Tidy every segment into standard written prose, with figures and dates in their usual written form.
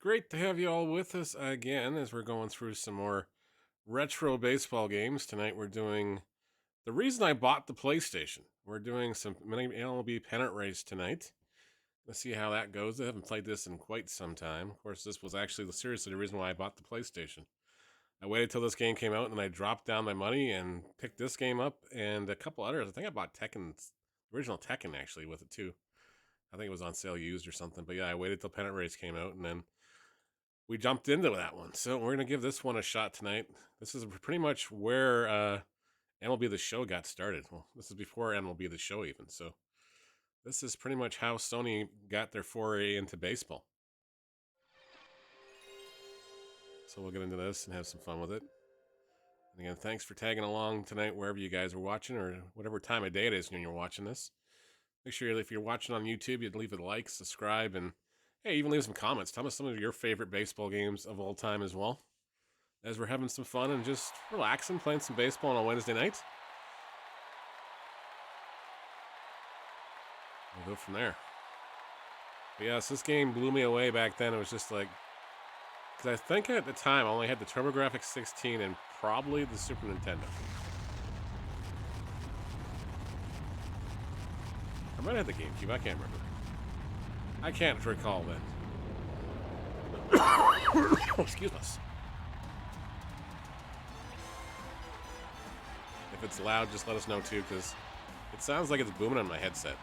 Great to have you all with us again as we're going through some more retro baseball games. Tonight we're doing the reason I bought the PlayStation. We're doing some MLB Pennant Race tonight. Let's see how that goes. I haven't played this in quite some time. Of course, this was actually seriously the reason why I bought the PlayStation. I waited till this game came out and I dropped down my money and picked this game up and a couple others. I think I bought original Tekken actually with it too. I think it was on sale used or something. But yeah, I waited till Pennant Race came out and then we jumped into that one. So we're going to give this one a shot tonight. This is pretty much where MLB The Show got started. Well, this is before MLB The Show even. So this is pretty much how Sony got their foray into baseball. So we'll get into this and have some fun with it. And again, thanks for tagging along tonight wherever you guys are watching or whatever time of day it is when you're watching this. Make sure if you're watching on YouTube, you'd leave a like, subscribe, and hey, even leave some comments. Tell us some of your favorite baseball games of all time as well. As we're having some fun and just relaxing, playing some baseball on a Wednesday night. We'll go from there. But yes, this game blew me away back then. It was just like, because I think at the time I only had the TurboGrafx 16 and probably the Super Nintendo. I might have the GameCube. I can't remember. I can't recall then. Excuse us. If it's loud, just let us know too, because it sounds like it's booming on my headset.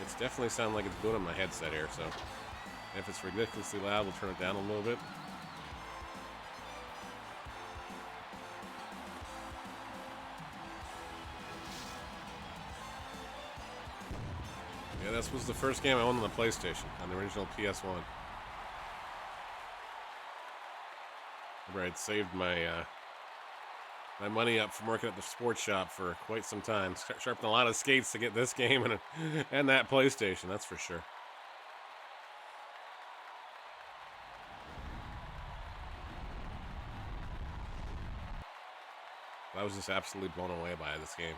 It's definitely sounding like it's booming on my headset here, so if it's ridiculously loud, we'll turn it down a little bit. Yeah, this was the first game I owned on the PlayStation, on the original PS1. Remember, I'd saved my my money up from working at the sports shop for quite some time. Sharpened a lot of skates to get this game and that PlayStation, that's for sure. I was just absolutely blown away by this game.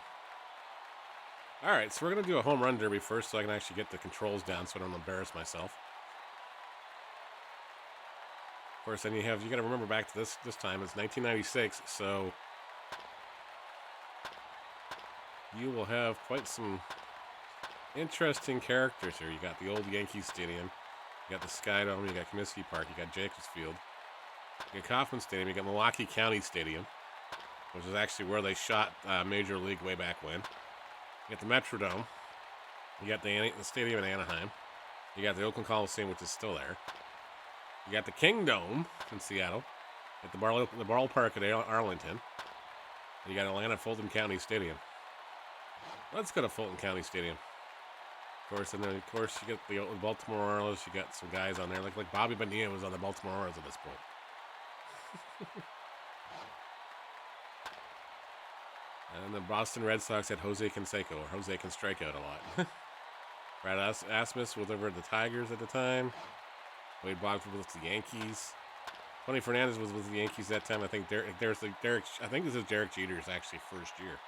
Alright, so we're going to do a home run derby first so I can actually get the controls down so I don't embarrass myself. Of course, then you got to remember back to this time, it's 1996, so you will have quite some interesting characters here. You got the old Yankee Stadium, you got the Sky Dome, you got Comiskey Park, you got Jacobs Field, you got Kauffman Stadium, you got Milwaukee County Stadium, which is actually where they shot Major League way back when. You got the Metrodome. You got the stadium in Anaheim. You got the Oakland Coliseum, which is still there. You got the Kingdome in Seattle. You got the ballpark at Arlington. And you got Atlanta Fulton County Stadium. Let's go to Fulton County Stadium. Of course, and then of course you get the Baltimore Orioles. You got some guys on there, like Bobby Bonilla was on the Baltimore Orioles at this point. And the Boston Red Sox had Jose Canseco, or Jose can strike out a lot. Brad Asmus was over at the Tigers at the time. Wade Boggs was with the Yankees. Tony Fernandez was with the Yankees that time. I think I think this is Derek Jeter's actually first year,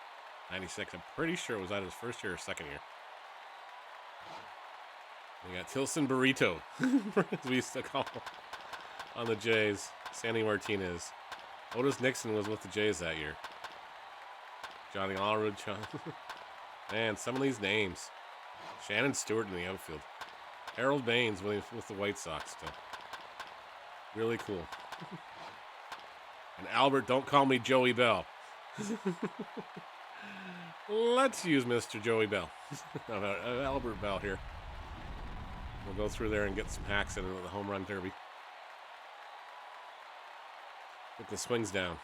96. I'm pretty sure it was either his first year or second year. We got Tilson Burrito, as we used to call him, on the Jays. Sandy Martinez. Otis Nixon was with the Jays that year. Johnny Allred. Man, some of these names. Shannon Stewart in the outfield. Harold Baines with the White Sox still. Really cool. And Albert, don't call me Joey Bell. Let's use Mr. Joey Bell. Albert Bell here. We'll go through there and get some hacks in the home run derby. Get the swings down.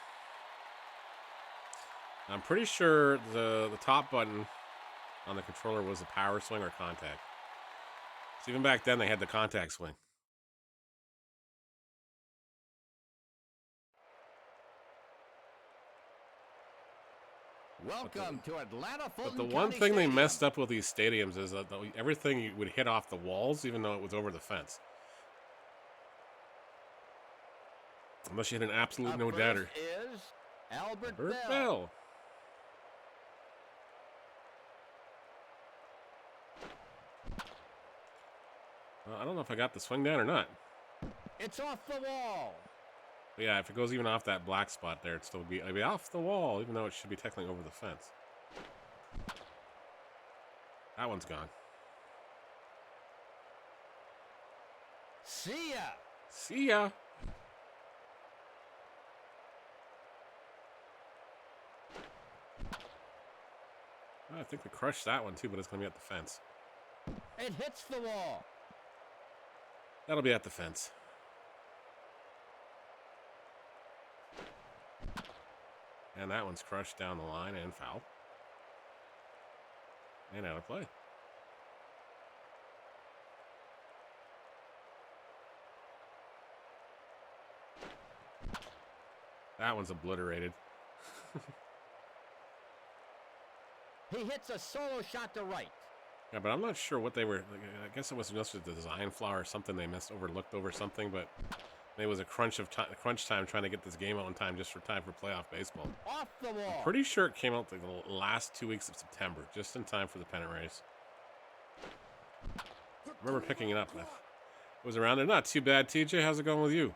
I'm pretty sure the top button on the controller was the power swing or contact. So even back then, they had the contact swing. Welcome to Atlanta Fulton But the one thing they messed up with these stadiums is that everything would hit off the walls, even though it was over the fence. Unless you had an absolute no-doubter. Is Albert Bell. I don't know if I got the swing down or not. It's off the wall. But yeah, if it goes even off that black spot there, it'd be off the wall, even though it should be technically over the fence. That one's gone. See ya. See ya. I think we crushed that one too, but it's going to be at the fence. It hits the wall. That'll be at the fence. And that one's crushed down the line and foul. And out of play. That one's obliterated. He hits a solo shot to right. Yeah, but I'm not sure what they were. I guess it was just a design flaw or something they overlooked over something. But it was a crunch time trying to get this game out in time, just for time for playoff baseball. Off the wall. I'm pretty sure it came out like the last 2 weeks of September, just in time for the pennant race. I remember picking it up. It was around there. Not too bad. TJ, how's it going with you?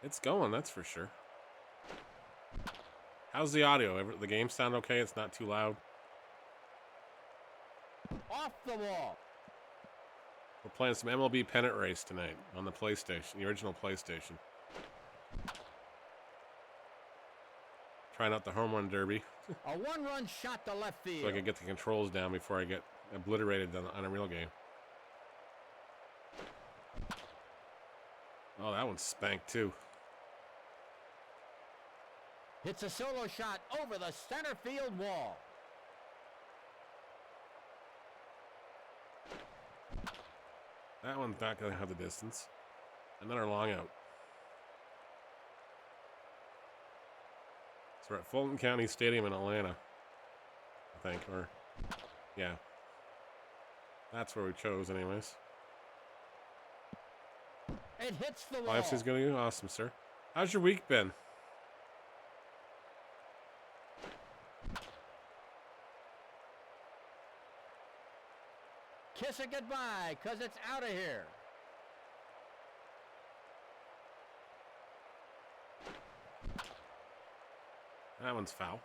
It's going, that's for sure. How's the audio? The game sound okay? It's not too loud? Off the wall. We're playing some MLB Pennant Race tonight on the PlayStation, the original PlayStation. Trying out the home run derby. A one-run shot to left field. So I can get the controls down before I get obliterated on a real game. Oh, that one's spanked too. Hits a solo shot over the center field wall. That one's not going to have the distance. Another long out. So we're at Fulton County Stadium in Atlanta, I think, or yeah. That's where we chose anyways. It hits the wall. Life's going to be awesome, sir. How's your week been? Kiss it goodbye, because it's out of here. That one's foul.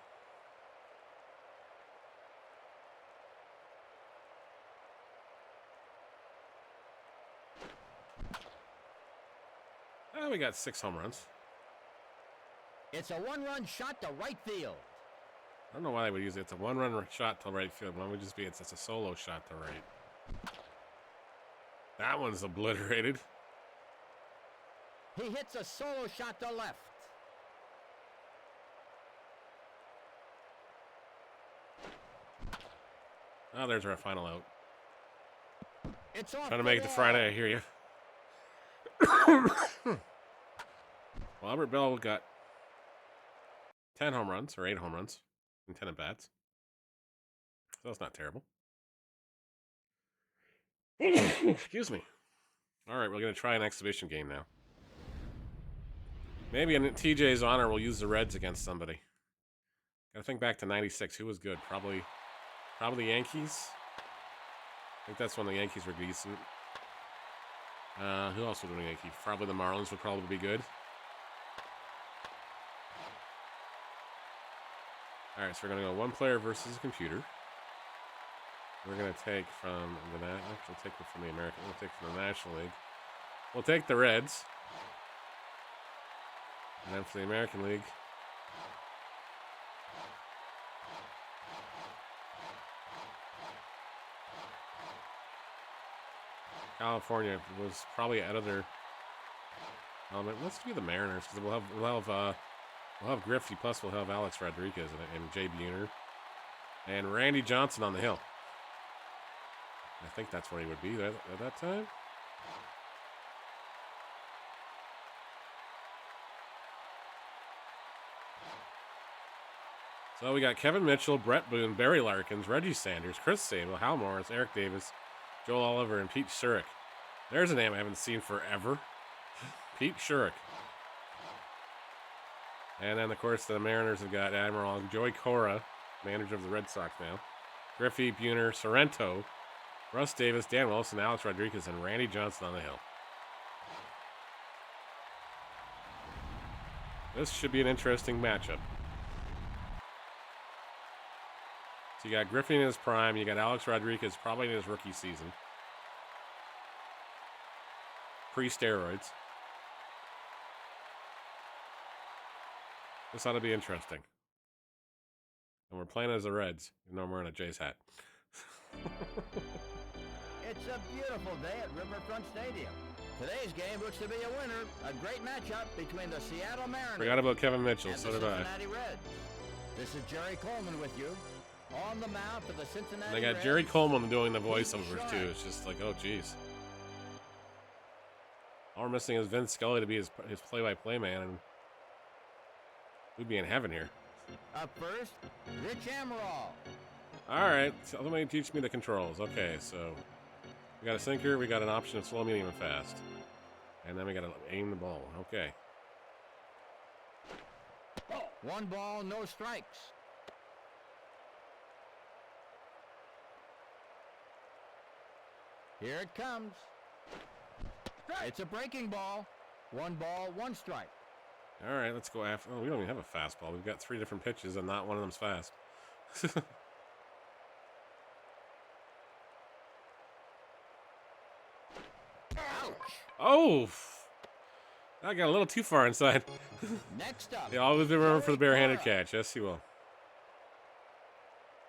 Oh, we got 6 home runs. It's a one-run shot to right field. I don't know why they would use it. It's a one-run shot to right field. Why would it just be it's a solo shot to right? That one's obliterated. He hits a solo shot to left. Oh, there's our final out. It's off. Trying to make it to Friday, I hear you. Well, Albert Bell got 10 home runs, or 8 home runs, and 10 at-bats. So that's not terrible. Excuse me. All right, we're going to try an exhibition game now. Maybe in TJ's honor, we'll use the Reds against somebody. Got to think back to '96. Who was good? Probably the Yankees. I think that's when the Yankees were decent. Who else would win a Yankee? Probably the Marlins would probably be good. All right, so we're going to go one player versus a computer. We're going to take from the actually take it from the American. We'll take from the National League. We'll take the Reds. And then for the American League, California was probably out of their element. Let's do the Mariners because we'll have Griffey, plus we'll have Alex Rodriguez and Jay Buhner and Randy Johnson on the hill. I think that's where he would be at that time. So we got Kevin Mitchell, Brett Boone, Barry Larkins, Reggie Sanders, Chris Sable, Hal Morris, Eric Davis, Joel Oliver, and Pete Shurik. There's a name I haven't seen forever. Pete Shurik. And then, of course, the Mariners have got Admiral Joey Cora, manager of the Red Sox now. Griffey, Buhner, Sorrento, Russ Davis, Dan Wilson, Alex Rodriguez, and Randy Johnson on the hill. This should be an interesting matchup. So you got Griffey in his prime. You got Alex Rodriguez probably in his rookie season. Pre-steroids. This ought to be interesting. And we're playing as the Reds, even though I'm wearing a Jays hat. It's a beautiful day at Riverfront Stadium. Today's game looks to be a winner. A great matchup between the Seattle Mariners. Forgot about Kevin Mitchell, and so the did I. Cincinnati Reds. This is Jerry Coleman with you. On the mound for the Cincinnati And they got Reds. Jerry Coleman doing the voiceovers too. It's just like, oh geez. All we're missing is Vince Scully to be his play-by-play man, and we'd be in heaven here. Up first, Rich Amaral. All right, so let me teach me the controls. Okay, so we got a sinker, we got an option of slow, medium, and fast, and then we got to aim the ball. Okay. 1 ball, no strikes. Here it comes. It's a breaking ball. 1 ball, 1 strike. All right, let's go after. Oh, we don't even have a fastball. We've got 3 different pitches, and not one of them's fast. Ouch. Oh, I got a little too far inside. Next up. Yeah, always remember for the barehanded Cora. catch. Yes, he will.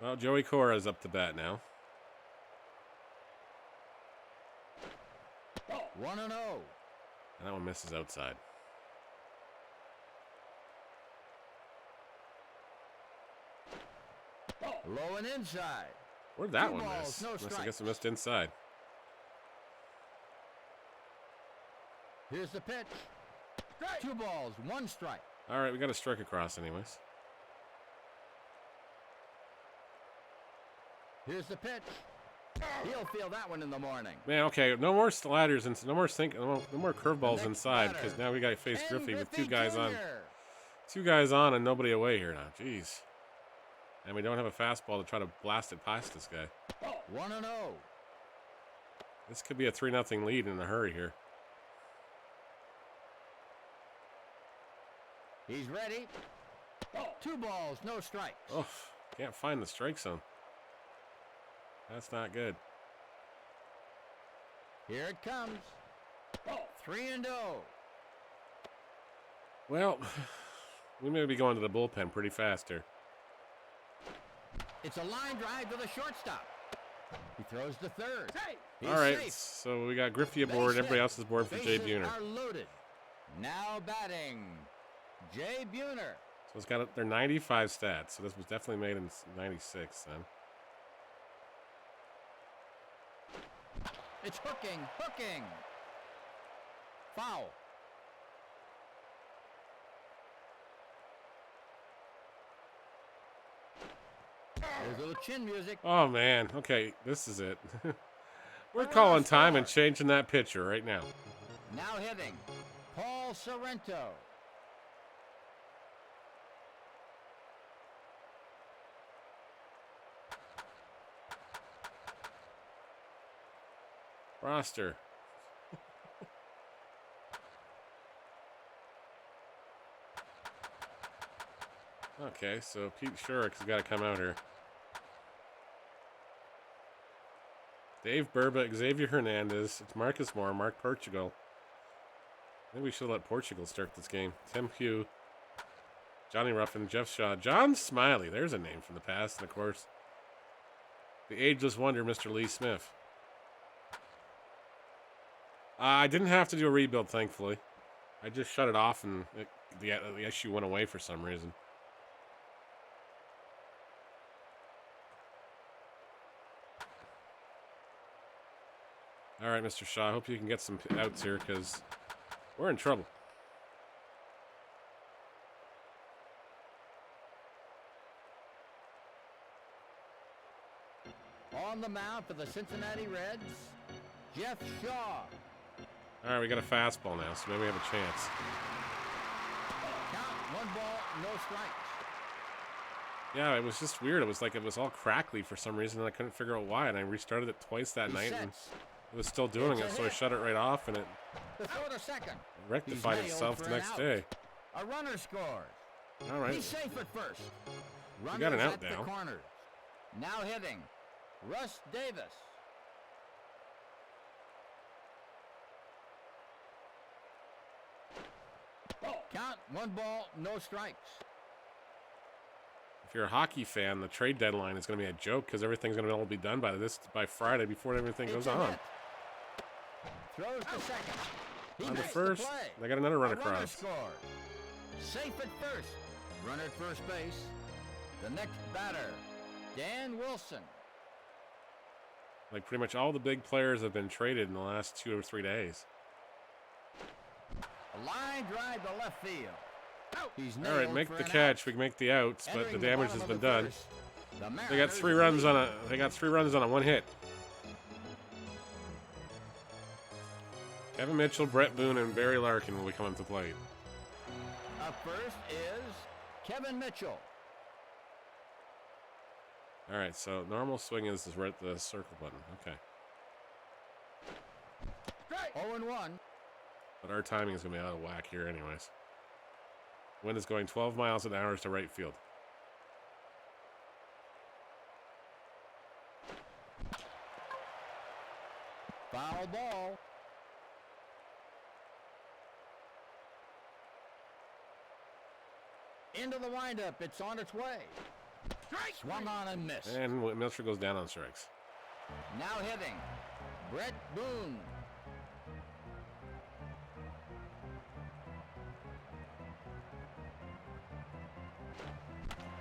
Well, Joey Cora is up to bat now. 1-0. And that one misses outside. Low and inside. Where'd that 2 one balls, miss? no I strikes. guess it missed inside. Here's the pitch. 2 balls, 1 strike. All right, we got a strike across anyways. Here's the pitch. He'll feel that one in the morning. Man, okay, no more sliders and no more curveballs Next inside, batter, because now we got to face Ken Griffey with Griffey 2 guys on. Jr. 2 guys on and nobody away here now. Jeez. And we don't have a fastball to try to blast it past this guy. 1-0. This could be a 3-0 lead in a hurry here. He's ready. 2 balls, no strikes. Oh, can't find the strike zone. That's not good. Here it comes. 3-0. Well, we may be going to the bullpen pretty fast here. It's a line drive to the shortstop. He throws to third. He's All right, safe. so we got Griffey aboard. Base Everybody hit. else is aboard for Jay Bases Buhner. are loaded. Now batting, Jay Buhner. So it's got their 95 stats. So this was definitely made in 96 then. It's hooking. Foul. There's a little chin music. Oh, man. Okay, this is it. We're calling time and changing that pitcher right now. Now hitting, Paul Sorrento. Roster. Okay, so Pete Shurik's got to come out here. Dave Burba, Xavier Hernandez, it's Marcus Moore, Mark Portugal. Maybe we should let Portugal start this game. Tim Pugh, Johnny Ruffin, Jeff Shaw, John Smiley. There's a name from the past, and of course, the ageless wonder, Mr. Lee Smith. I didn't have to do a rebuild, thankfully. I just shut it off, and the issue went away for some reason. All right, Mr. Shaw, I hope you can get some outs here, because we're in trouble. On the mound for the Cincinnati Reds, Jeff Shaw. All right, we got a fastball now, so maybe we have a chance. Count, 1 ball, no strikes. Yeah, it was just weird. It was like it was all crackly for some reason, and I couldn't figure out why. And I restarted it twice that night, and it was still doing it. So I shut it right off, and it rectified itself the next day. A runner scores. All right. He's safe at first. We got an out now. Now hitting, Russ Davis. Count, 1 ball, no strikes. If you're a hockey fan, the trade deadline is going to be a joke because everything's going to all be done by Friday before everything goes on. Throws to second. On the first, they got another run across. Safe at first. Runner at first base. The next batter, Dan Wilson. Like pretty much all the big players have been traded in the last 2 or 3 days. A line drive to left field. All right, make the catch. We can make the outs, but the damage has been done. They got 3 runs on a. They got 3 runs on a 1 hit. Kevin Mitchell, Brett Boone, and Barry Larkin will be coming to play. Up first is Kevin Mitchell. All right, so normal swing is right at the circle button. Okay. 0-1. But our timing is going to be out of whack here anyways. Wind is going 12 miles an hour to right field. Foul ball. Into the windup. It's on its way. Swung on and missed. And Mitchell goes down on strikes. Now hitting, Brett Boone.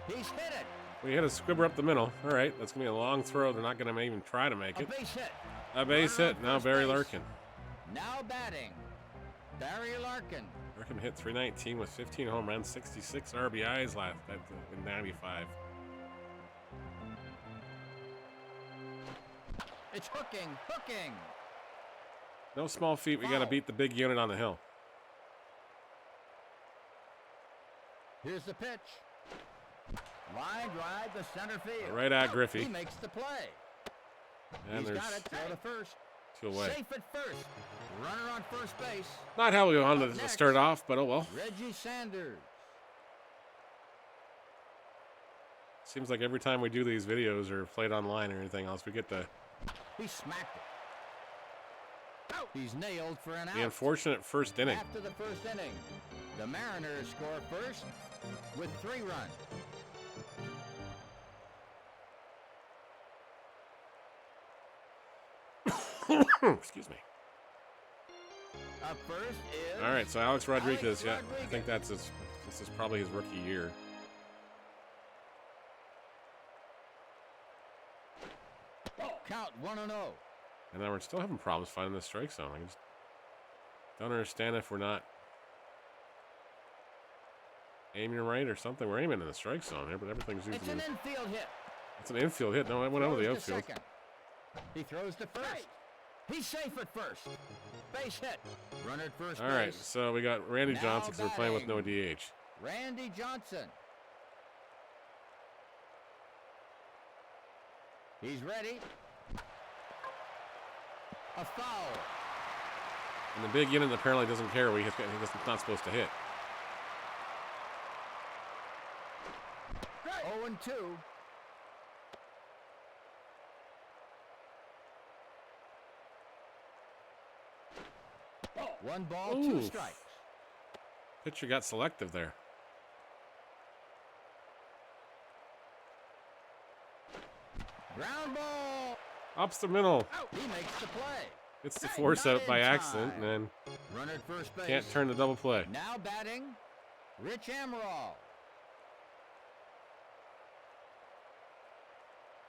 He's hit it. We hit a squibber up the middle. All right, that's going to be a long throw. They're not going to even try to make it. A base hit. A base hit. Now Barry Larkin. Now batting, Barry Larkin. Larkin hit .319 with 15 home runs, 66 RBIs last in 95. It's hooking. No small feat. We got to beat the big unit on the hill. Here's the pitch. Line drive to center field. Right at Griffey. He makes the play. And He's there's got it. Throw to first. 2 away. Safe at first. Runner on first base. Not how we wanted to start off, but oh well. Reggie Sanders. Seems like every time we do these videos or play it online or anything else, we get the He smacked it. He's nailed for an out. the unfortunate first inning. After the first inning, the Mariners score first with 3 runs. Excuse me. Up first is... All right, so Alex Rodriguez, yeah, I think this is probably his rookie year. Count 1-0. And then we're still having problems finding the strike zone. I just don't understand if we're not aiming right or something. We're aiming in the strike zone here, but everything's It's usually... an infield hit. It's an infield hit. No, it went over the Throws to outfield. second. He throws to first. He's safe at first. Base hit. Runner at first All base. right, so we got Randy Now Johnson because we're playing with no DH. Randy Johnson. He's ready. A foul. And the big unit apparently doesn't care. He's not supposed to hit. 0-2. One ball, Ooh. 2 strikes. Pitcher got selective there. Ground ball. Ups the middle. He makes the play. It's the force out by accident, and then Runner at first base. can't turn the double play. Now batting, Rich Amaral.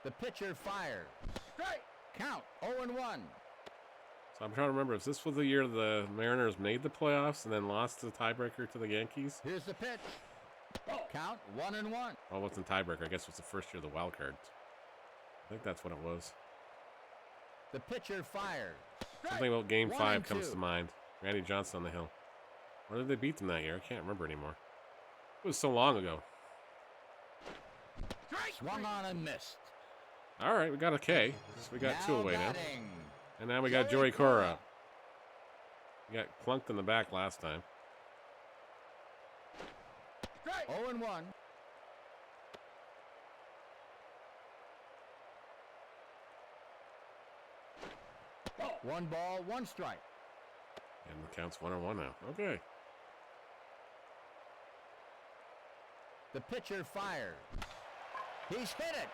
The pitcher fires. Strike. Count 0-1. So I'm trying to remember if this was the year the Mariners made the playoffs and then lost the tiebreaker to the Yankees. Here's the pitch. Count 1-1. Well, it wasn't tiebreaker. I guess it was the first year of the wild card. I think that's what it was. The pitcher fires. Something about Game 5 comes 1-2. to mind. Randy Johnson on the hill. Where did they beat them that year? I can't remember anymore. It was so long ago. Swung on and missed. All right, we got a K. We got two away now. Batting. And now we got Joey Cora. We got clunked in the back last time. 0-1. One ball, one strike. And the count's 1-1 now. Okay. The pitcher fires. He's hit it.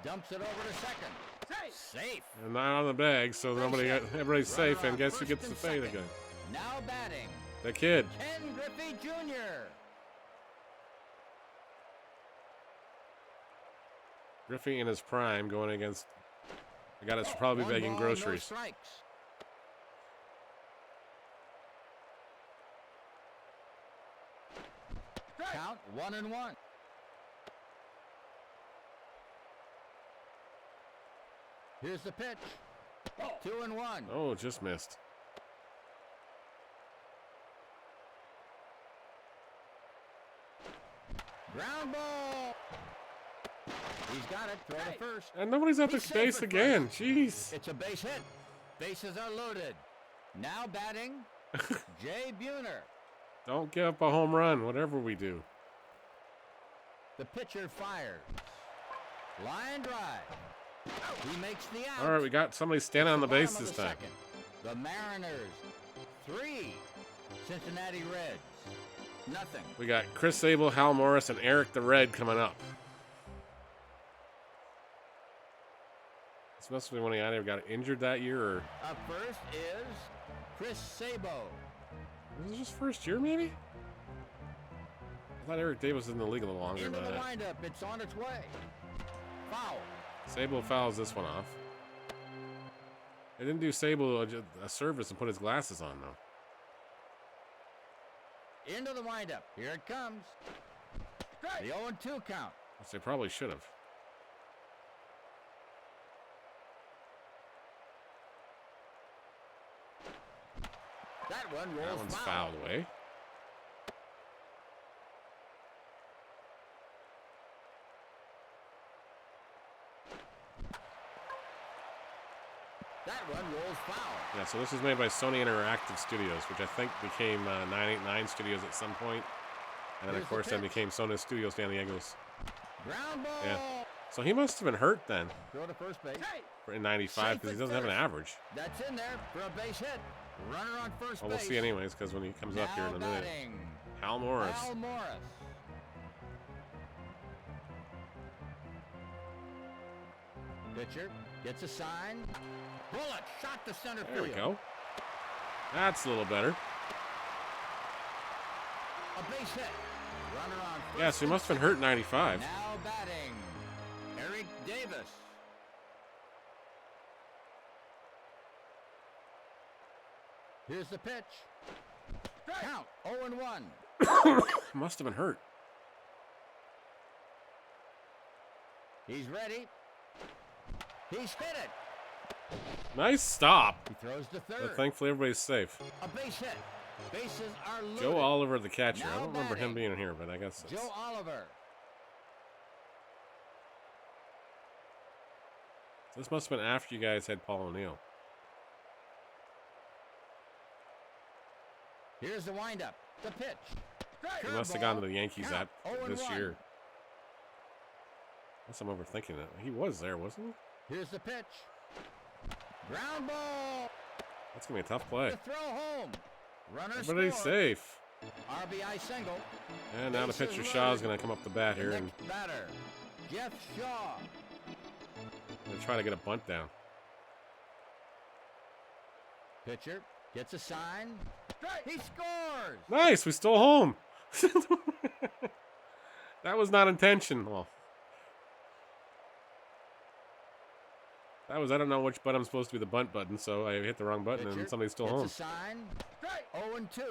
Dumps it over to second. Safe. And not on the bag, so everybody's safe. And guess who gets the fade again? Now batting. The kid. Ken Griffey Jr. Griffey in his prime going against the guy that's probably One begging ball, groceries. No strikes. Count 1-1. Here's the pitch. 2-1. Oh, just missed. Ground ball. He's got it. Throw to first. And nobody's at the He's safe base at again. first. Jeez. It's a base hit. Bases are loaded. Now batting, Jay Buhner. Don't give up a home run, whatever we do. The pitcher fires. Line drive. He makes the out. All right, we got somebody standing on the base Bottom this of the time. second. The Mariners, 3. Cincinnati Reds, nothing. We got Chris Sable, Hal Morris, and Eric the Red coming up. This must be when he either got injured that year or... Up first is Chris Sabo. Was this his first year, maybe? I thought Eric Davis was in the league a little longer Into than the that. windup. It's on its way. Foul. Sable fouls this one off. They didn't do Sable a service and put his glasses on, though. Into the windup. Here it comes. The 0-2 count. Which they probably should have. That one rolls That one's foul. fouled away. That one rolls foul. Yeah, so this was made by Sony Interactive Studios, which I think became 989 Studios at some point. And then, Here's of the course, then pitch. became Sony Studios San Diego's. Ground ball. Yeah. So he must have been hurt then Throw to first base. in 95 because he doesn't have an average. That's in there for a base hit. Runner on first Well, base. we'll see anyways because when he comes up here in a Now minute. batting, Hal Morris. Al Morris. Pitcher gets a sign. Bullet shot to center There field. we go. That's a little better. A base hit. Runner on first. Yeah, so he must have been hurt in 95. Now batting, Eric Davis. Here's the pitch. Count 0-1. Must have been hurt. He's ready. He's hit it. Nice stop. He throws to third. But thankfully, everybody's safe. A base hit. Bases are loaded. Joe Oliver, the catcher. I Now don't remember him batting. being here, but I guess it's... Joe Oliver. This must have been after you guys had Paul O'Neill. Here's the windup. The pitch. He must have gone to the Curveball. Yankees Count this 0-1. year. Unless I'm overthinking it. He was there, wasn't he? Here's the pitch. Ground ball. That's going to be a tough play. To throw home. Runner Everybody's scores. safe. RBI single. And now the Bases pitcher Shaw is loaded. going to come up the bat The here and next batter, Jeff Shaw. try to get a bunt down. Pitcher gets a sign. He scores. Nice, we stole home. That was not intentional. That was, I don't know which button I'm supposed to be the bunt button, so I hit the wrong button Pitcher and somebody stole gets home. a sign. 0-2.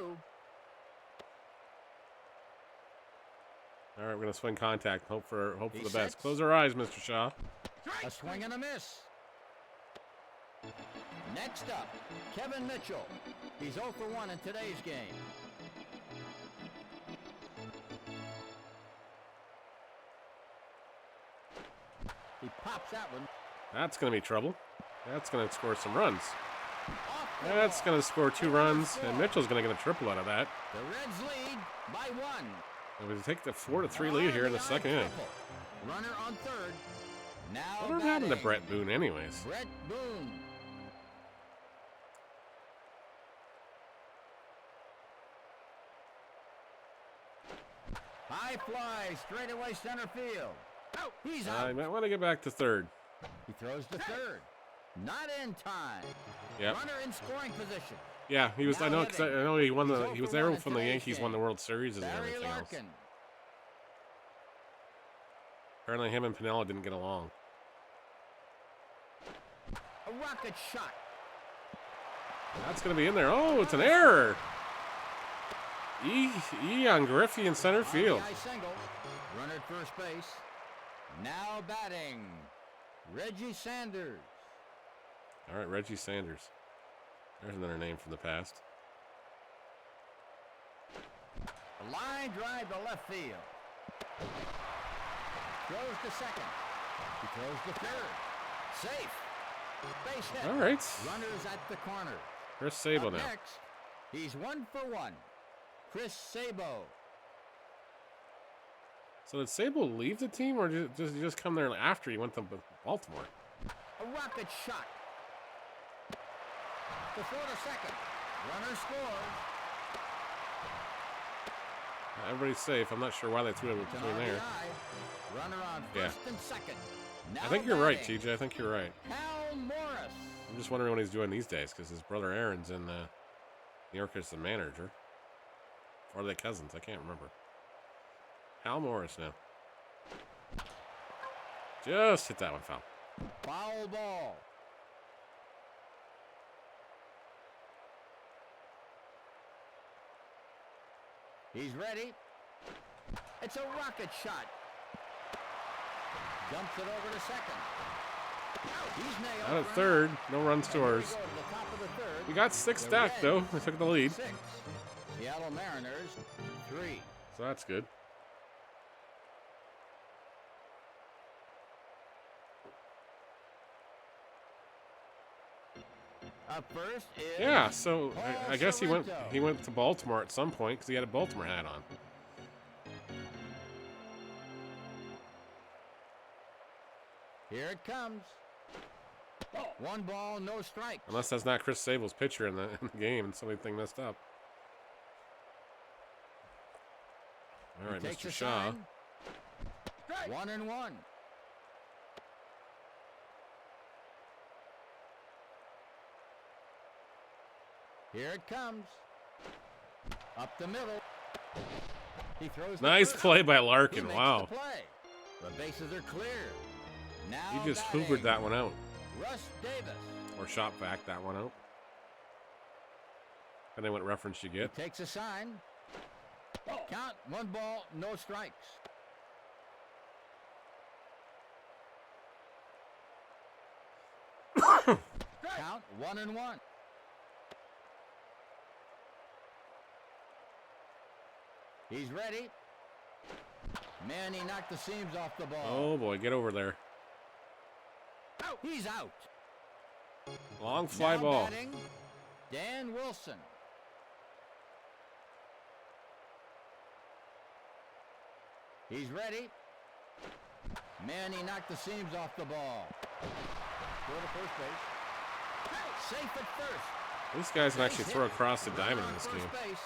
All right, we're going to swing contact. Hope for He the best. sets. Close our eyes, Mr. Shaw. A swing and a miss. Next up, Kevin Mitchell. He's 0 for 1 in today's game. He pops that one. That's going to be trouble. That's going to score some runs. Off the That's wall. going to score 2 runs, and Mitchell's going to get a triple out of that. The Reds lead by 1. And we take the 4-3 lead here in the second inning. Runner on third. Now What happened to Brett Boone, anyways? Brett Boone. High fly, straightaway center field. Out. He's out. I might want to get back to third. He throws to third. Not in time. Yep. Runner in scoring position. Yeah, he was. I know. 'Cause I know he won the. He was there from the today's Yankees. Won the game. World Series and Barry everything else. Larkin. Apparently, him and Pinella didn't get along. A rocket shot. That's going to be in there. Oh, it's an error. On Griffey in center field. RBI single. Runner at first base. Now batting, Reggie Sanders. All right, Reggie Sanders. There's another name from the past. A line drive to left field. Throws to second. He throws to third. Safe. Base hit. All right. Runners at the corner. Chris Sabo Up now. next, he's 1 for 1. Chris Sabo. So did Sabo leave the team, or did he just come there after he went to Baltimore? A rocket shot. To throw to second. Runner scores. Everybody's safe. I'm not sure why they threw it It's an between there. RBI. Runner on Yeah. first and second. Now I think you're right, batting, TJ. I think you're right. Hal Morris. I'm just wondering what he's doing these days because his brother Aaron's in New York as the manager. Or are they cousins? I can't remember. Hal Morris now. Just hit that one foul. Foul ball. He's ready. It's a rocket shot. Dumps it over to second. He's nailed. Out at third. No runs to ours. Go to the top of the third. We got 6 stacked, though. They took the lead. 6. Seattle Mariners 3. So that's good. Up first is Yeah, so Paul I guess he went Sorrento. to Baltimore at some point because he had a Baltimore hat on. Here it comes. 1 ball, no strikes. Unless that's not Chris Sable's pitcher in the game and something messed up. All right, He takes Mr. a Shaw. sign. 1-1. Here it comes. Up the middle. He throws the Nice first. play by He Larkin. makes Wow. the play. The bases are clear. Now He just batting, hoovered that one out. Russ Davis. Or shot back that one out. And then what reference you He get. takes a sign. Count 1 ball, no strikes. Count 1-1. He's ready. Man, he knocked the seams off the ball. Oh boy, get over there. He's out. Long fly Now ball. batting, Dan Wilson. He's ready. Man, he knocked the seams off the ball. Go to first base. Safe at first. These guys can actually Base throw hit. across the Runner diamond in on this first game. base.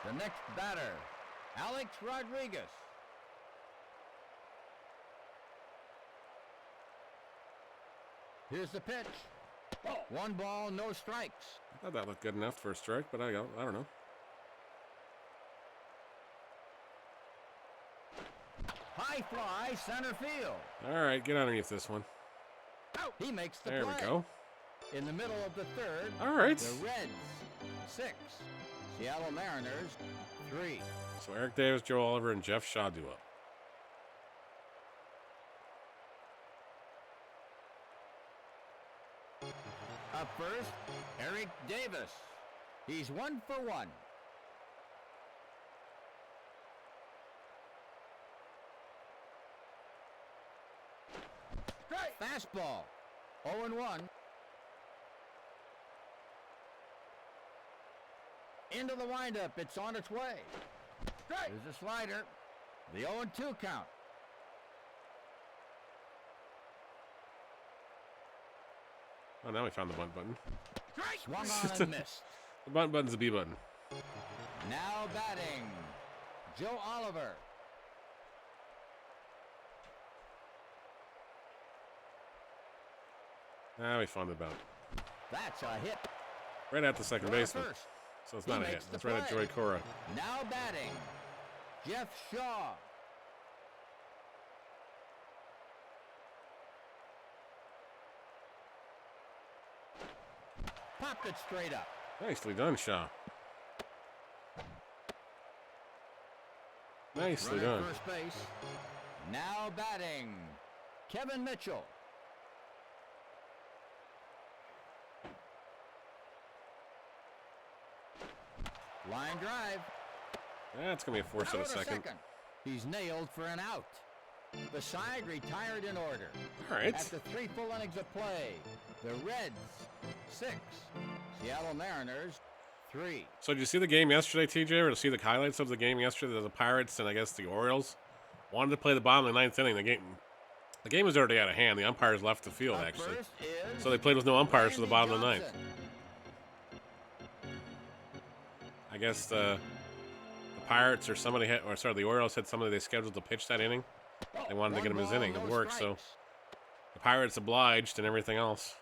The next batter, Alex Rodriguez. Here's the pitch. 1 ball, no strikes. I thought that looked good enough for a strike, but I don't know. High fly, center field. All right, get underneath this one. He makes the There play. we go. In the middle of the third, All right. the Reds 6, Seattle Mariners 3. So Eric Davis, Joe Oliver, and Jeff Shaw do up. Up first, Eric Davis. He's 1 for 1. fastball. 0-1. Into the windup. It's on its way. Here's a slider. The 0-2 count. Oh, now we found the bunt button. Swung on and missed. The bunt button's the B button. Now batting, Joe Oliver. Now we found the bunt. That's a hit. Right at the second baseman. First. So it's He not a hit. makes the That's right at play. Joey Cora. Now batting, Jeff Shaw. Popped it straight up. Nicely done, Shaw. Nicely Runner done. first base. Now batting, Kevin Mitchell. Line drive. That's going to be a force at a second. He's nailed for an out. The side retired in order. All right. After 3 full innings of play, the Reds 6, Seattle Mariners 3. So did you see the game yesterday, TJ, or to see the highlights of the game yesterday? The Pirates and I guess the Orioles wanted to play the bottom of the 9th inning. The game was already out of hand. The umpires left the field, actually. So they played with no umpires to the bottom of the 9th. I guess the Pirates or somebody had, or sorry, the Orioles had somebody they scheduled to pitch that inning. They wanted to get him his inning. It worked, so the Pirates obliged and everything else.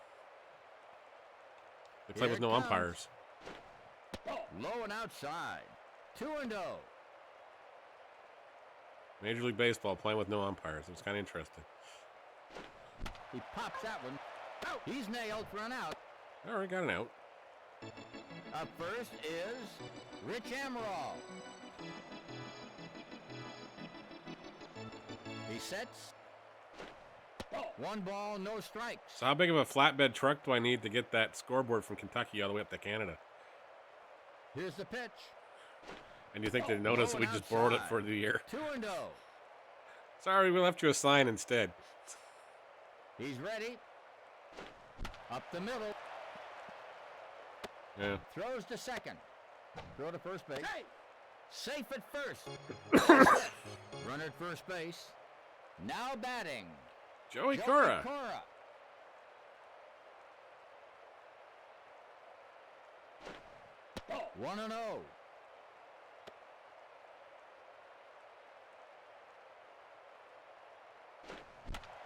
They played with no umpires. Low and outside. 2-0. Major League Baseball playing with no umpires. It was kind of interesting. He pops that one. He's nailed for an out. All right, got an out. Up first is Rich Amaral. He sets. 1 ball, no strikes. So how big of a flatbed truck do I need to get that scoreboard from Kentucky all the way up to Canada? Here's the pitch. And you think they noticed that we just borrowed it for the year? 2-0. Sorry, we left you a sign instead. He's ready. Up the middle. Yeah. Throws to second. Throw to first base. Safe at first. Runner at first base. Now batting. Joey Cora. 1-0.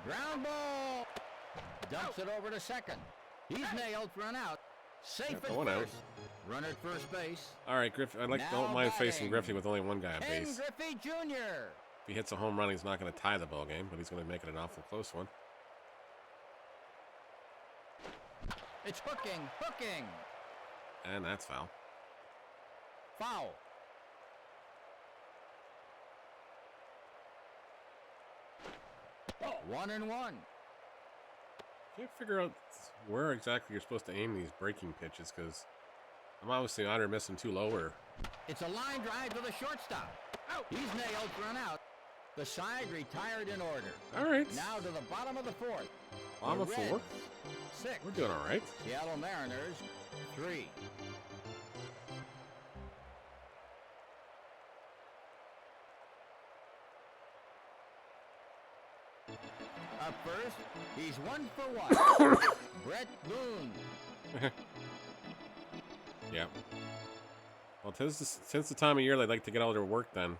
Ground ball. Dumps it over to second. He's nailed for an out. Safe at one out. first. Runner at first base. All right, Griffey. Don't mind facing Griffey with only one guy on Ken base. Griffey Jr. If he hits a home run, he's not going to tie the ball game, but he's going to make it an awful close one. It's hooking. And that's foul. Foul. One and one. Can't figure out where exactly you're supposed to aim these breaking pitches because I'm obviously either missing too low or. It's a line drive to the shortstop. He's nailed for an out. The side retired in order. All right. Now to the bottom of the fourth. Bottom of 4. 6. We're doing all right. Seattle Mariners 3. Up first, he's 1 for 1. Brett Boone. Yeah. Well, since the time of year they like to get all their work done.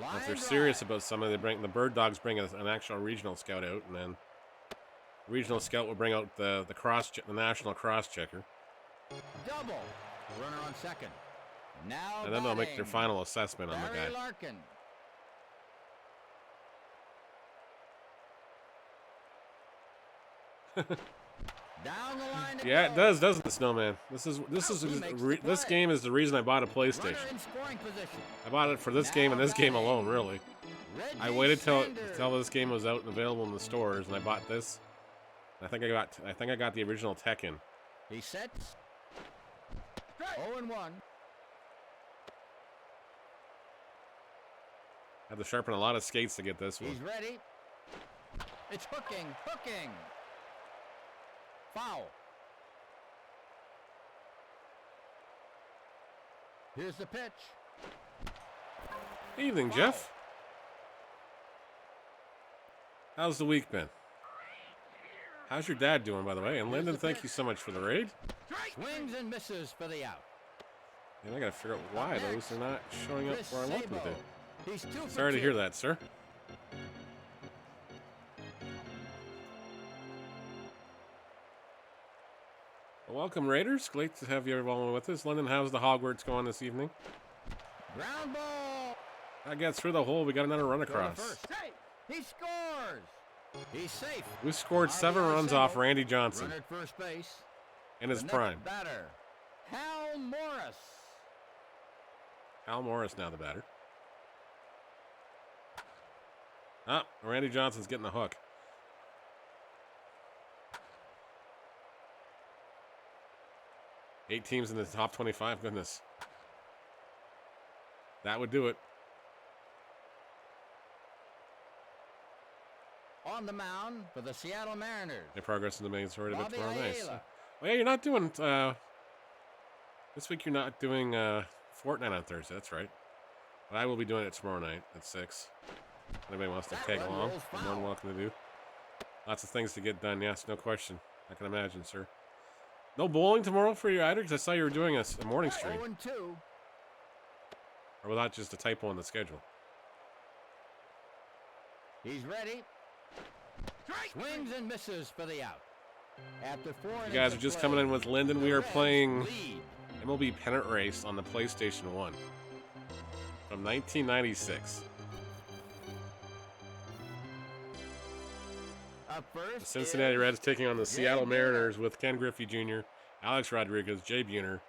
Line If they're drive. serious about something, they bring the Bird Dogs bring an actual regional scout out, and then regional scout will bring out the national cross checker, Double. Runner on second. Now and then they'll make their batting, final assessment on the Barry guy. Larkin. Down the line. Yeah, it does, doesn't it, Snowman? This game is the reason I bought a PlayStation. Runner in scoring position. I bought it for this game and this game alone, really. Reggie I waited till Sanders. this game was out and available in the stores, and I bought this. I think I got the original Tekken. He sets. 0-1. Had to sharpen a lot of skates to get this one. He's ready. It's hooking, hooking. Foul. Here's the pitch. Evening, Foul. Jeff. How's the week been? How's your dad doing, by the way? And Lyndon, thank you so much for the raid. Swings and misses for the out. And I gotta figure out why those are not showing up where I want them to. He's 2 for Sorry to 2. hear that, sir. Well, welcome, Raiders. Great to have you everyone with us. Lyndon, how's the Hogwarts going this evening? Ground ball. I got through the hole. We got another run Go to across. first. He scores. He's safe. We scored 7 RBI runs single. off Randy Johnson Runner at first base. in his The next prime. batter, Hal Morris. Al Morris now the batter. Ah, Randy Johnson's getting the hook. Eight teams in the top 25. Goodness. That would do it. On the mound for the Seattle Mariners. Any progress in the main story a bit Bobby tomorrow? Nice. Ayala. Oh, yeah, you're not doing... this week you're not doing Fortnite on Thursday. That's right. But I will be doing it tomorrow night at 6. If anybody wants to That tag one along, rolls you're more than foul. welcome to do. Lots of things to get done. Yes, no question. I can imagine, sir. No bowling tomorrow for you either? Because I saw you were doing a morning stream. 0-2. Or was that just a typo in the schedule? He's ready. Swings and misses for the out. After 4 You guys are just coming in with Lyndon. We are Reds playing lead. MLB Pennant Race on the PlayStation 1 from 1996. Up first The Cincinnati is Reds taking on the Seattle Buhner. Mariners with Ken Griffey Jr., Alex Rodriguez, Jay Buhner,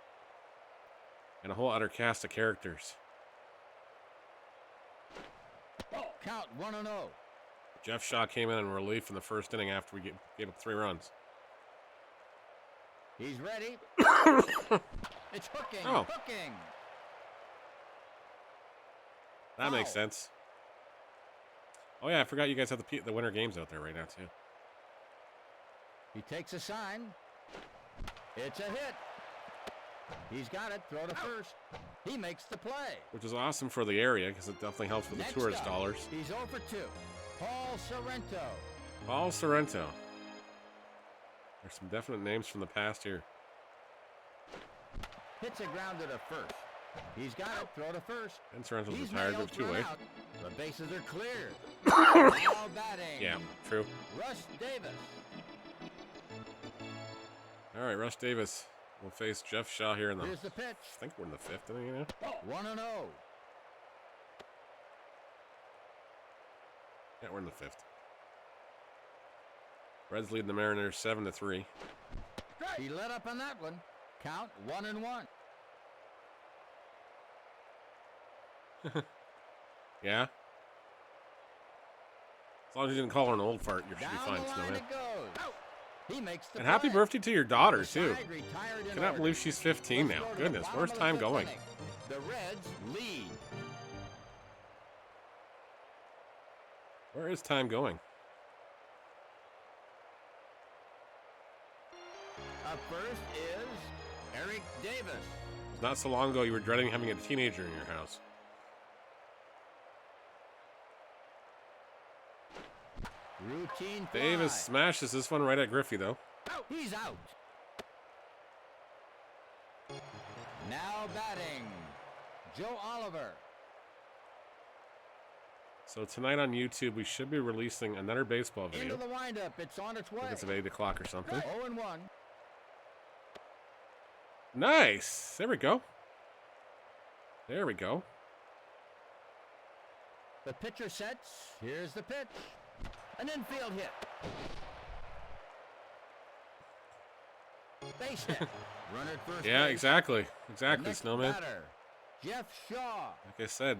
and a whole other cast of characters. Count 1-0. Jeff Shaw came in relief in the first inning after we gave up 3 runs. He's ready. It's hooking. Oh. Hooking. That makes Foul. sense. Oh yeah, I forgot you guys have the winter games out there right now too. He takes a sign. It's a hit. He's got it. Throw to first. He makes the play. Which is awesome for the area because it definitely helps with Next the tourist up, dollars. He's 0 for 2. Paul Sorrento. Paul Sorrento. There's some definite names from the past here. Hits a grounder to first. He's got it. Throw to first. And Sorrento's He's retired nailed with for an 2-way. out. The bases are cleared. Now batting. Yeah, true. Russ Davis. All right, Russ Davis will face Jeff Shaw here in the... Here's the pitch. I think we're in the 5th inning, you know? 1-0. Yeah, we're in the 5th. Reds leading the Mariners 7-3. He let up on that one. Count 1-1. Yeah? As long as you didn't call her an old fart, you should be Down fine, the line Snowman. it goes. He makes the And happy play. birthday to your daughter, The too. side retired in Cannot order. believe she's 15 Let's now. go to the Goodness, bottom where's of the time 5th going? inning. The Reds lead. Where is time going? Up first is Eric Davis. It's not so long ago you were dreading having a teenager in your house. Routine fly. Davis smashes this one right at Griffey, though. He's out. Now batting, Joe Oliver. So tonight on YouTube, we should be releasing another baseball video. Into the windup. It's on its I way. think it's at 8 o'clock or something. 0-1. Nice. There we go. There we go. The pitcher sets. Here's the pitch. An infield hit. Base hit. Runner at first Yeah, base. exactly. The Exactly, next Snowman. batter, Jeff Shaw. Like I said,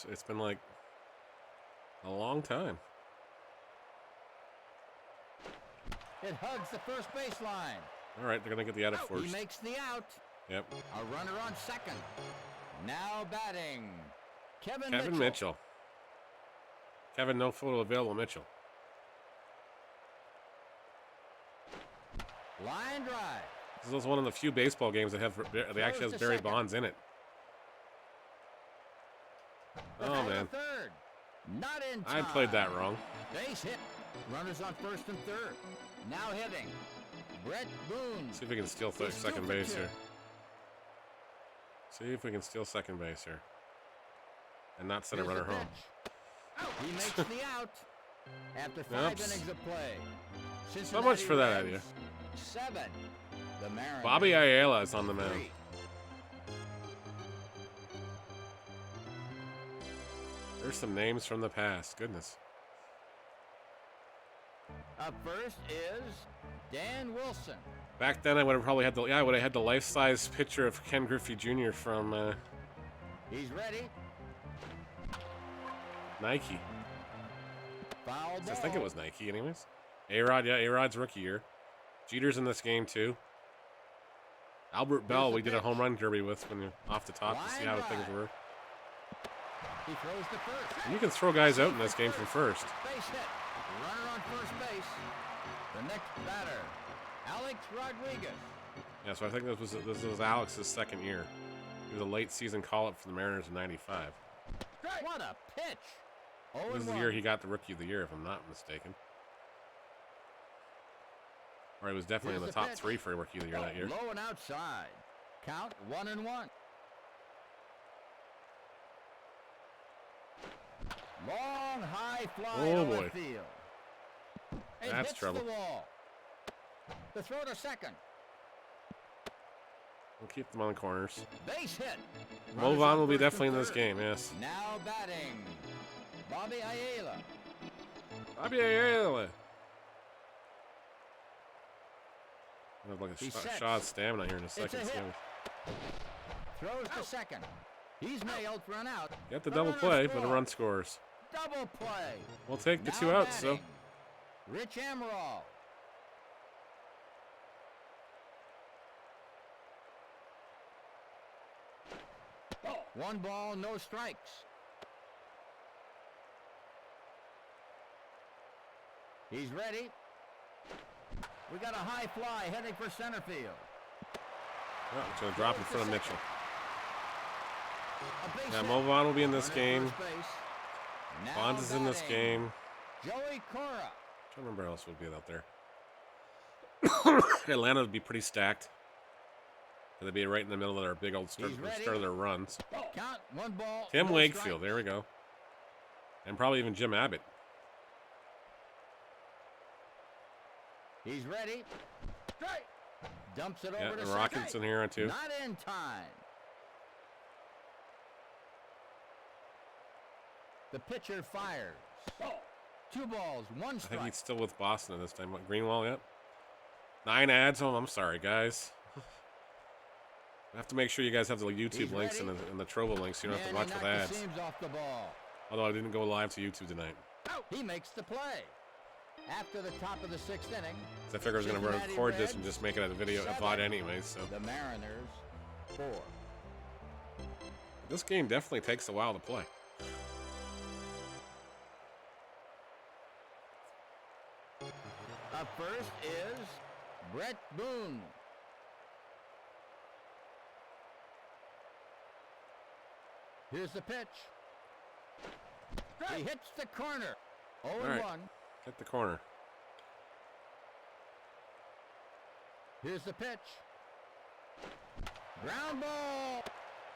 it's been like a long time. It hugs the first baseline. All right, they're going to get the edit He first. makes the out. Yep. A runner on second. Now batting, Kevin Kevin Mitchell. Kevin, no photo available, Mitchell. Line drive. This is one of the few baseball games that actually has Barry Bonds in it. Oh man, Third. Not in time. I played that wrong. Base hit. Runners on first and third. Now hitting. Brett Boone. See if we can steal second base here. See if we can steal second base here. And not send a runner home. He makes the out after 5 innings of play. So much for that idea. 7. The Mariners. Bobby Ayala is on the mound. 3. There's some names from the past. Goodness. Up first is Dan Wilson. Back then, I would have probably had the life-size picture of Ken Griffey Jr. from He's ready. Nike. Foul ball. I think it was Nike, anyways. A-Rod, yeah, A-Rod's rookie year. Jeter's in this game too. Albert Bell, we did a home run derby with when you're off the top to see how things were. He throws to first. And you can throw guys out in this game from first. Base hit. Runner on first base. The next batter, Alex Rodriguez. Yeah, so I think this was Alex's second year. He was a late season call-up for the Mariners in '95. What a pitch! This is the year he got the Rookie of the Year, if I'm not mistaken. Or he was definitely in the top 3 for Rookie of the Year that year. Low and outside. Count 1-1. Long high fly Oh to boy. left field. It That's hits trouble. the wall. The throw to second. We'll keep them on the corners. Base hit. Movan will be definitely in this game, yes. Now batting, Bobby Ayala. Bobby Ayala. I have like a shot of stamina here in a second. Throws to second. He's nailed for an out. Get the double play, but a run scores. Double play. We'll take the Now 2 outs, so. batting, Rich Amaral. One ball, no strikes. He's ready. We got a high fly heading for center field. Oh, it's going to drop in front of Mitchell. A base Yeah, hit. Movan will be in this Runner at game. first base. Now Bonds is in this batting, game. Joey Cora. I don't remember who else would be out there. Atlanta would be pretty stacked. They'd be right in the middle of their big old start of their runs. Count, one ball. Tim no Wakefield, strikes. there we go. And probably even Jim Abbott. He's ready. Strike. Dumps it Yeah, over to and second. Rockets in here too. Not in time. The pitcher fires. 2 balls, 1 I strike. think he's still with Boston at this time. What, Greenwall yet? 9 ads. Oh, I'm sorry, guys. I have to make sure you guys have the YouTube links and the Trovo links. So you don't have to watch with Manny knocked ads. the seams off the ball. Although I didn't go live to YouTube tonight. He makes the play. After the top of the 6th inning, So I figured I was going to record this and just make it a video, a VOD anyways. So the Mariners 4. this game definitely takes a while to play. Up first is Brett Boone. Here's the pitch. He hits the corner. 0-1. All right. Hit the corner. Here's the pitch. Ground ball.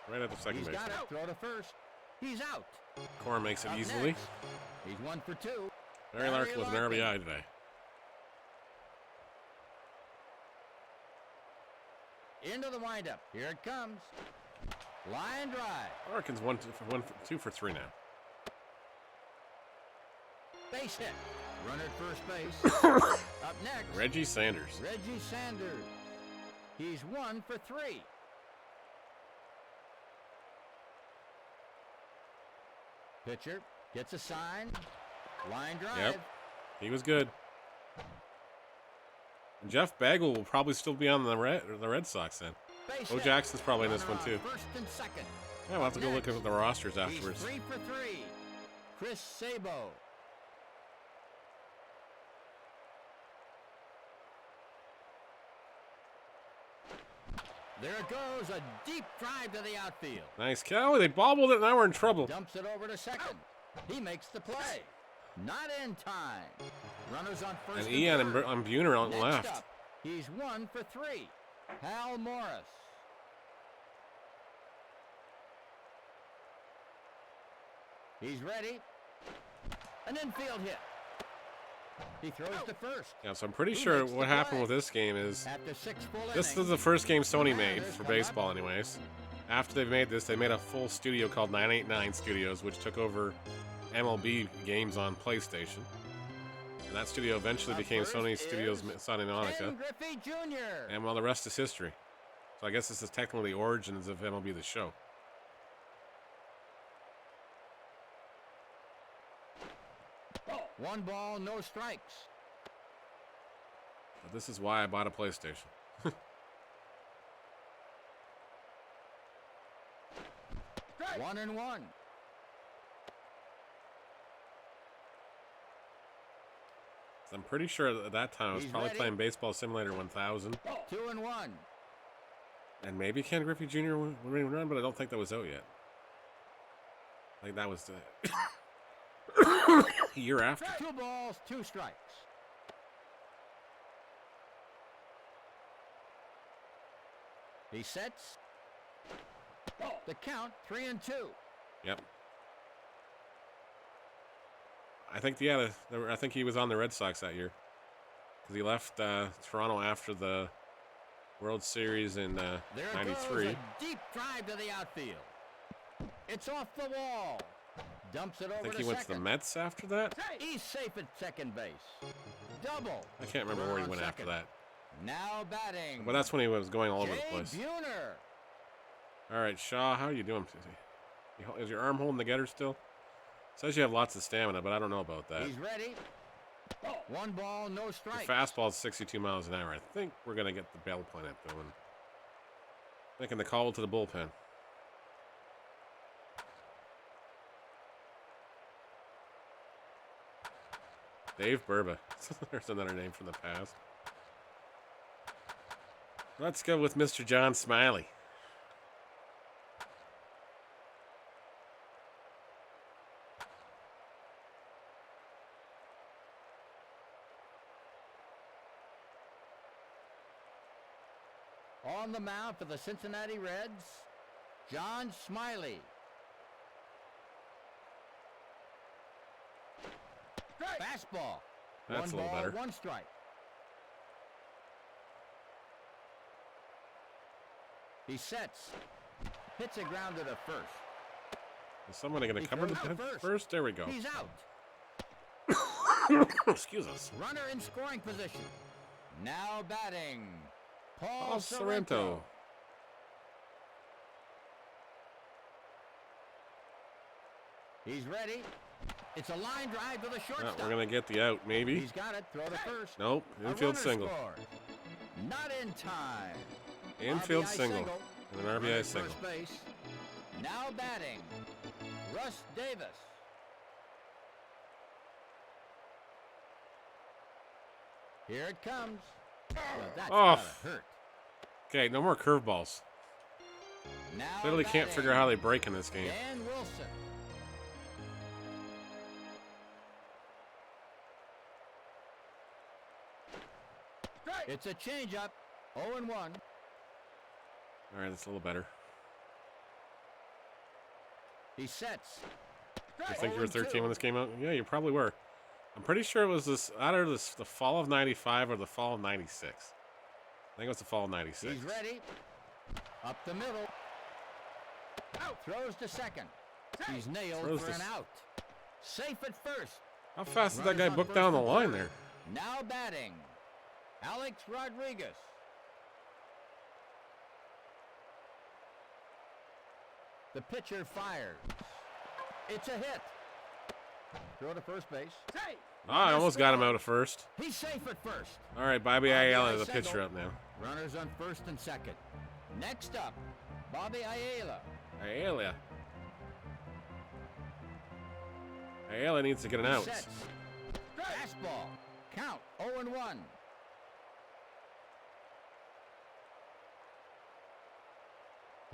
Right at the second He's base. got it. Throw to first. He's out. Corner makes it Up easily. next, he's 1 for 2. Barry Larkin with an RBI today. Into the windup. Here it comes. Line drive. Larkin's 2 for 3 now. Base hit. Runner at first base. Up next, Reggie Sanders. Reggie Sanders. He's 1 for 3. Pitcher gets a sign. Line drive. Yep. He was good. And Jeff Bagwell will probably still be on the Red Sox then. Base Bo hit. Jackson's probably in this Runner one too. on First and second. Yeah, we'll have to go look at the rosters afterwards. He's 3 for 3. Chris Sabo. There it goes, a deep drive to the outfield. Nice cow. They bobbled it, now we're in trouble. Dumps it over to second. He makes the play. Not in time. Runners on first And Ian and Buhner on Next left. up, he's 1 for 3. Hal Morris. He's ready. An infield hit. He throws to first. Yeah, so I'm pretty He sure makes the what happened play. with this game is After 6 full this innings, is the first game Sony the made Mariners for come up. baseball anyways. After they've made this, they made a full studio called 989 Studios, which took over MLB games on PlayStation. And that studio eventually Up became first Sony Studios is Santa Monica. Ken Griffey Jr. And well, the rest is history. So I guess this is technically the origins of MLB The Show. One ball, no strikes. But this is why I bought a PlayStation. 1-1. I'm pretty sure at that time I was He's probably ready. playing Baseball Simulator 1000. 2-1. And maybe Ken Griffey Jr. would run, but I don't think that was out yet. I think that was the year after. 2 balls, 2 strikes. He sets. The count 3-2. Yep. I think I think he was on the Red Sox that year because he left Toronto after the World Series in There it '93. goes, a deep drive to the outfield. It's off the wall. Dumps it over I think to he went to second. the Mets after that. He's safe at second base. Double. I can't remember where he On went after second. that. Now batting. But that's when he was going all over the Jay place. Buhner. All right, Shaw, how are you doing? Is your arm holding the getter still? Says you have lots of stamina, but I don't know about that. He's ready. 1 ball, no Your strikes. fastball is 62 miles an hour. I think we're going to get the bell plant going. Making the call to the bullpen. Dave Burba. There's another name from the past. Let's go with Mr. John Smiley. On the mound for the Cincinnati Reds, John Smiley. Fastball. That's a One little ball, better. 1 strike. He sets. Hits a grounder to first. Is someone going to He cover the throws out pin first. first? There we go. He's out. Excuse us. Runner in scoring position. Now batting, Paul Paul Sorrento. Sorrento. He's ready. It's a line drive to the shortstop. We're going to get the out, maybe. He's got it. Throw to first. Nope. A Infield runner single. scores. Not in time. Infield RBI single. And an Runner RBI at single. First base. Now batting, Russ Davis. Here it comes. Well, that's Oh. gotta hurt. Okay, no more curveballs. Now Literally can't figure out how they break in this game. Dan Wilson. It's a changeup. 0-1. All right, that's a little better. He sets. You think you were 13 when 0-2. this came out? Yeah, you probably were. I'm pretty sure it was either the fall of '95 or the fall of '96. I think it was the fall of '96. He's ready. Up the middle. Out. Throws to second. He's nailed Throws for to an out. Safe at first. How fast did that Runners guy on book first down the and line third. there? Now batting, Alex Rodriguez. The pitcher fires. It's a hit. Throw to first base. I almost got him out of first. He's safe at first. All right, Bobby RBI Ayala, the single. pitcher up now. Runners on first and second. Next up, Bobby Ayala. Ayala needs to get an out. Sets. Fastball. Count 0-1.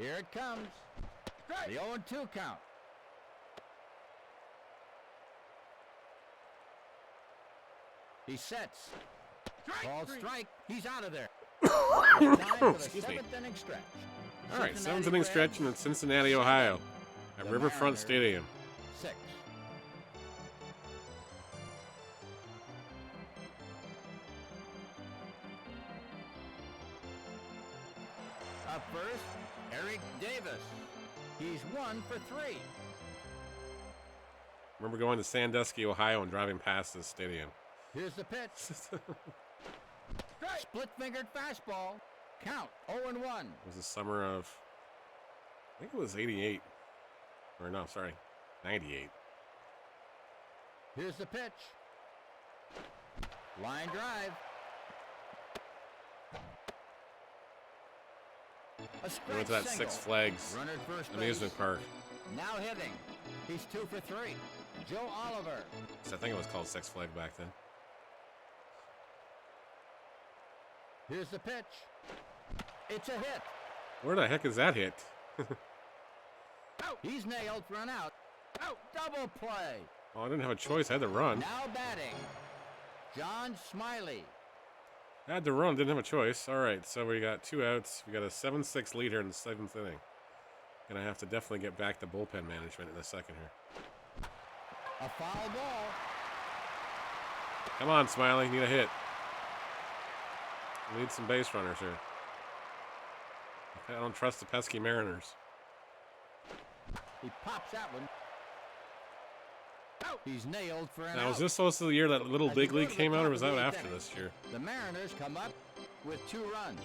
Here it comes. The 0-2 count. He sets. Called strike. He's out of there. Excuse me. Inning stretch. All right, seventh inning stretch in Cincinnati, Ohio, at Riverfront Stadium. 6. Up first, Eric Davis. He's 1 for 3. Remember going to Sandusky, Ohio, and driving past this stadium. Here's the pitch. Split-fingered fastball. Count 0-1. It was the summer of, I think it was 88. Or no, sorry, 98. Here's the pitch. Line drive. We went to that Six Flags amusement park. Now hitting. He's 2 for 3. Joe Oliver. So I think it was called Six Flags back then. Here's the pitch. It's a hit. Where the heck is that hit? He's nailed, run out. Double play. Oh, I didn't have a choice. I had to run. Now batting. John Smiley. I had to run. Didn't have a choice. All right, so we got 2 outs. We got a 7-6 lead here in the 7th inning. Gonna have to definitely get back to bullpen management in a second here. A foul ball. Come on, Smiley. Need a hit. We need some base runners here. I don't trust the pesky Mariners. He pops that one. He's nailed for an Now, out. was this also the year that Little Big League came out, or was that after this year? The Mariners come up with 2 runs.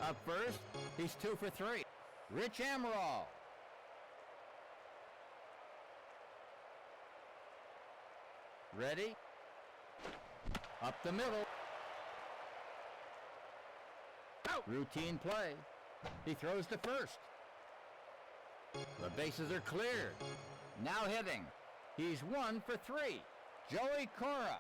Up first, he's 2 for 3. Rich Amaral. Ready? Up the middle. Routine play. He throws to first. The bases are cleared. Now hitting. He's 1 for 3. Joey Cora.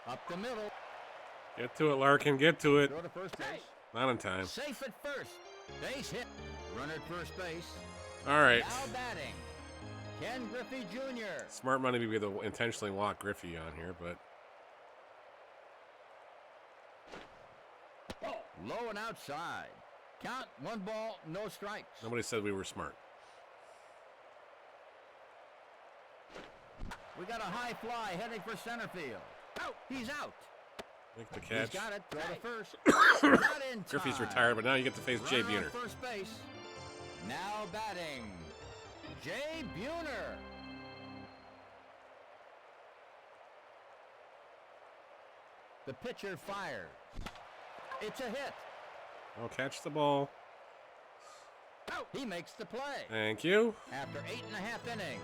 Up the middle. Get to it, Larkin. Get to it. Throw to first base. Not in time. Safe at first. Base hit. Runner at first base. All right. Now batting. Ken Griffey Jr. Smart money to be to intentionally walk Griffey on here, but Low and outside. Count 1 ball, no strikes. nobody said we were smart. We got a high fly heading for center field. He's out. Make the He's catch. got it. Throw to first. Not in time. Griffey's retired, but now you get to face Jay Runner on Buhner. first base. Now batting. Jay Buhner. The pitcher fires. It's a hit. Oh, catch the ball. He makes the play. Thank you. After 8.5 innings,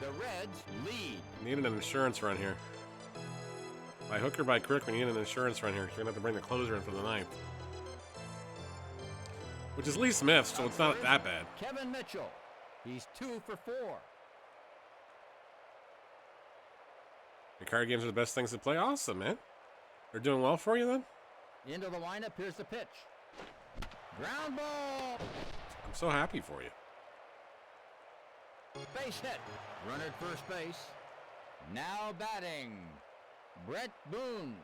the Reds lead. Needed an insurance run here. By hook or by crook, we need an insurance run here. You're going to have to bring the closer in for the 9th. Which is Lee Smith, so it's not that bad. Kevin Mitchell. He's 2 for 4. Your card games are the best things to play? Awesome, man. They're doing well for you then? Into the lineup. Here's the pitch. Ground ball. I'm so happy for you. Base hit. Runner at first base. Now batting. Brett Boone.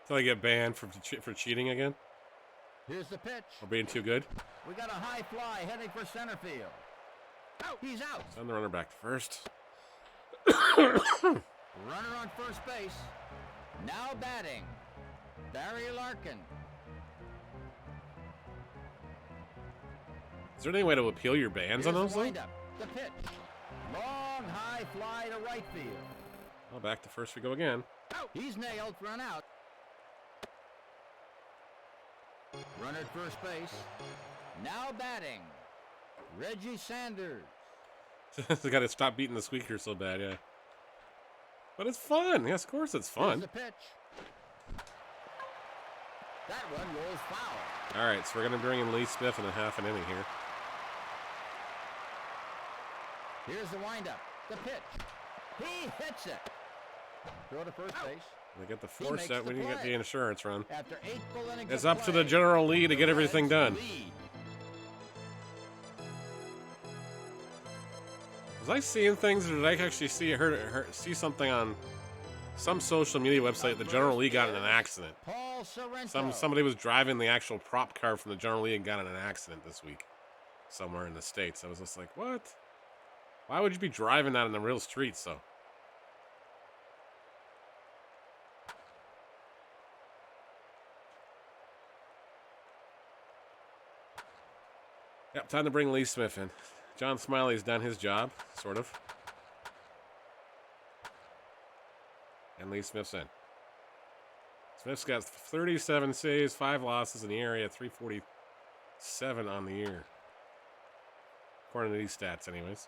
Until I get banned for cheating again? Here's the pitch. Or being too good? We got a high fly heading for center field. He's out. Send the runner back to first. Runner on first base. Now batting. Barry Larkin. Is there any way to appeal your bans on Here's those? the Though? windup. The pitch. Long high fly to right field. Well, back to first we go again. He's nailed. Run out. Runner at first base. Now batting. Reggie Sanders. They got to stop beating the squeaker so bad, yeah. But it's fun. Yes, of course it's Here's fun. the pitch. That one rolls foul. All right, so we're going to bring in Lee Smith in a half an inning here. Here's the windup. The pitch. He hits it. Throw to first base. We get the force out. We didn't get the insurance run. After 8 full innings It's of up to play, the General Lee to get everything done. lead. Was I seeing things, or did I actually see something on some social media website? The General Lee got in an accident. Paul Sorrento. Somebody was driving the actual prop car from the General Lee and got in an accident this week, somewhere in the States. I was just like, what? Why would you be driving that in the real streets, though? Yep, time to bring Lee Smith in. John Smiley's done his job, sort of. And Lee Smith's in. Smith's got 37 saves, 5 losses in the area, 347 on the year. According to these stats, anyways.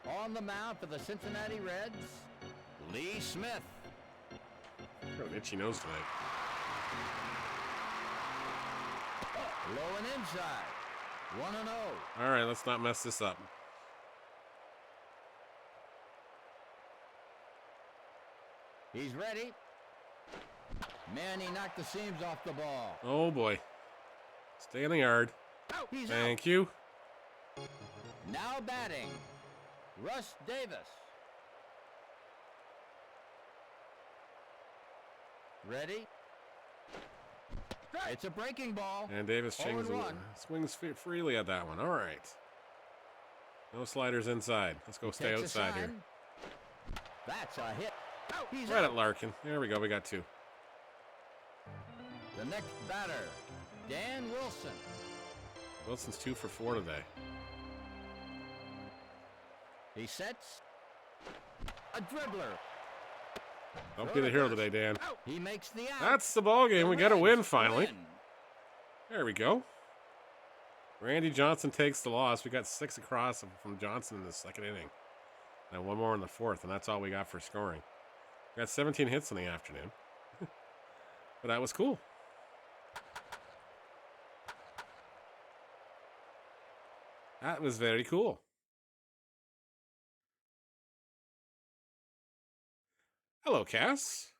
On the mound for the Cincinnati Reds, Lee Smith. Got an itchy nose tonight. Low and inside. 1-0. All right, let's not mess this up. He's ready. Man, he knocked the seams off the ball. Oh, boy. Stay in the yard. He's Thank you. out. Now batting, Russ Davis. Ready? It's a breaking ball. And Davis 0-1. swings freely at that one. All right. No sliders inside. Let's go stay Takes a outside here. sign. That's a hit. He's Right out. at Larkin. There we go. We got 2. The next batter, Dan Wilson. Wilson's 2 for 4 today. He sets. A dribbler. Don't be the hero today, Dan. He makes the out. That's the ball game. We got a win finally. Win. There we go. Randy Johnson takes the loss. We got 6 across from Johnson in the second inning. And 1 more in the 4th, and that's all we got for scoring. We got 17 hits in the afternoon. But that was cool. That was very cool. Hello, Cass.